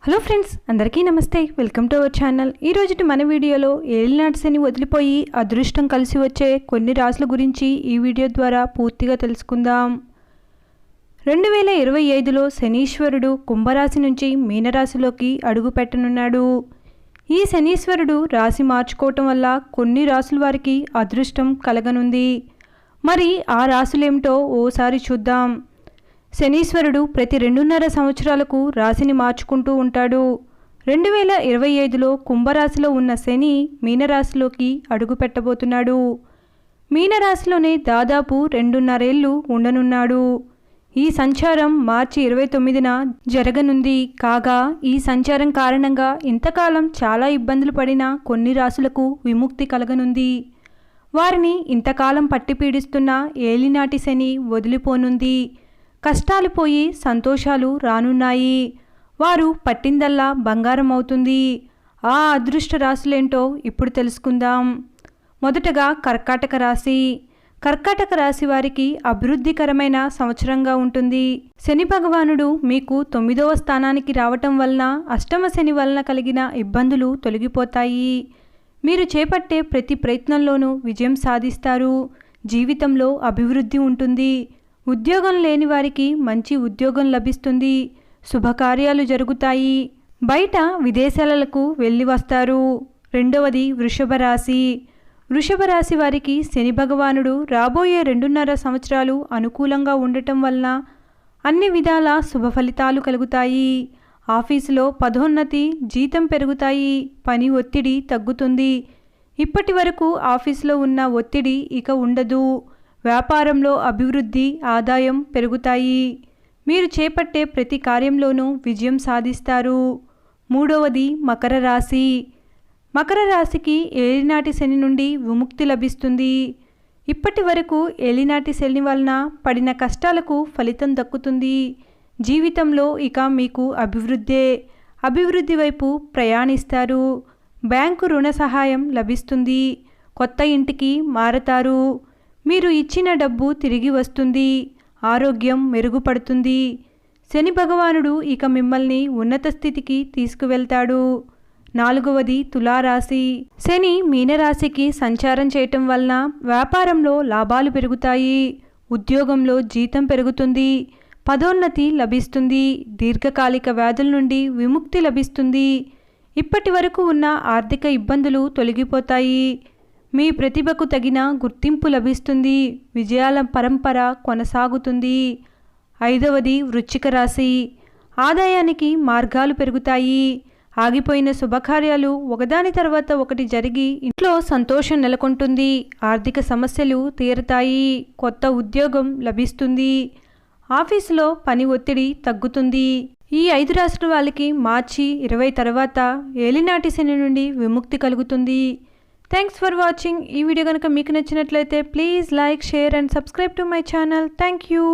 Hello friends, అందరికీ నమస్తే. Welcome to our channel. ఈరోజు మన వీడియోలో ఏలినాటి శని వదిలిపోయి అదృష్టం కలిసి వచ్చే కొన్ని రాశుల గురించి ఈ వీడియో ద్వారా పూర్తిగా తెలుసుకుందాం. 2025లో శనీశ్వరుడు కుంభరాశి నుంచి మీనరాశిలోకి అడుగు పెట్టనున్నాడు. ఈ శనీశ్వరుడు రాశి మార్చుకోవటం వల్ల కొన్ని రాశుల వారికి అదృష్టం కలగనుంది. మరి ఆ రాశులేమిటో ఓసారి చూద్దాం. శనీశ్వరుడు ప్రతి 2.5 సంవత్సరాలకు రాశిని మార్చుకుంటూ ఉంటాడు. 2025లో కుంభరాశిలో ఉన్న శని మీనరాశిలోకి అడుగు పెట్టబోతున్నాడు. మీనరాశిలోనే దాదాపు 2.5 ఏళ్ళు ఉండనున్నాడు. ఈ సంచారం మార్చి 29న జరగనుంది. కాగా ఈ సంచారం కారణంగా ఇంతకాలం చాలా ఇబ్బందులు పడిన కొన్ని రాశులకు విముక్తి కలగనుంది. వారిని ఇంతకాలం పట్టి పీడిస్తున్న ఏలినాటి శని వదిలిపోనుంది. కష్టాలు పోయి సంతోషాలు రానున్నాయి. వారు పట్టిందల్లా బంగారం అవుతుంది. ఆ అదృష్ట రాశులేంటో ఇప్పుడు తెలుసుకుందాం. మొదటగా కర్కాటక రాశి. కర్కాటక రాశి వారికి అభివృద్ధికరమైన సంవత్సరంగా ఉంటుంది. శని భగవానుడు మీకు 9వ స్థానానికి రావటం వలన అష్టమ శని వలన కలిగిన ఇబ్బందులు తొలగిపోతాయి. మీరు చేపట్టే ప్రతి ప్రయత్నంలోనూ విజయం సాధిస్తారు. జీవితంలో అభివృద్ధి ఉంటుంది. ఉద్యోగం లేని వారికి మంచి ఉద్యోగం లభిస్తుంది. శుభకార్యాలు జరుగుతాయి. బయట విదేశాలకు వెళ్ళి వస్తారు. రెండవది వృషభ రాశి. వృషభ రాశి వారికి శని భగవానుడు రాబోయే 2.5 సంవత్సరాలు అనుకూలంగా ఉండటం వలన అన్ని విధాల శుభ ఫలితాలు కలుగుతాయి. ఆఫీసులో పదోన్నతి, జీతం పెరుగుతాయి. పని ఒత్తిడి తగ్గుతుంది. ఇప్పటి వరకు ఆఫీసులో ఉన్న ఒత్తిడి ఇక ఉండదు. వ్యాపారంలో అభివృద్ధి, ఆదాయం పెరుగుతాయి. మీరు చేపట్టే ప్రతి కార్యంలోనూ విజయం సాధిస్తారు. మూడవది మకర రాశి. మకర రాశికి ఏలినాటి శని నుండి విముక్తి లభిస్తుంది. ఇప్పటి వరకు ఏలినాటి శని వలన పడిన కష్టాలకు ఫలితం దక్కుతుంది. జీవితంలో ఇక మీకు అభివృద్ధి వైపు ప్రయాణిస్తారు. బ్యాంకు రుణ సహాయం లభిస్తుంది. కొత్త ఇంటికి మారతారు. మీరు ఇచ్చిన డబ్బు తిరిగి వస్తుంది. ఆరోగ్యం మెరుగుపడుతుంది. శని భగవానుడు ఇక మిమ్మల్ని ఉన్నత స్థితికి తీసుకువెళ్తాడు. నాలుగవది తులారాశి. శని మీనరాశికి సంచారం చేయటం వలన వ్యాపారంలో లాభాలు పెరుగుతాయి. ఉద్యోగంలో జీతం పెరుగుతుంది. పదోన్నతి లభిస్తుంది. దీర్ఘకాలిక వ్యాధుల నుండి విముక్తి లభిస్తుంది. ఇప్పటి వరకు ఉన్న ఆర్థిక ఇబ్బందులు తొలగిపోతాయి. మీ ప్రతిభకు తగిన గుర్తింపు లభిస్తుంది. విజయాల పరంపర కొనసాగుతుంది. ఐదవది వృశ్చిక రాశి. ఆదాయానికి మార్గాలు పెరుగుతాయి. ఆగిపోయిన శుభకార్యాలు ఒకదాని తర్వాత ఒకటి జరిగి ఇంట్లో సంతోషం నెలకొంటుంది. ఆర్థిక సమస్యలు తీరతాయి. కొత్త ఉద్యోగం లభిస్తుంది. ఆఫీసులో పని ఒత్తిడి తగ్గుతుంది. ఈ 5 రాశుల వాళ్ళకి మార్చి 20 తర్వాత ఏలినాటి శని నుండి విముక్తి కలుగుతుంది. Thanks for watching. ఈ వీడియో కనుక మీకు నచ్చినట్లయితే please like, share and subscribe to my channel. Thank you.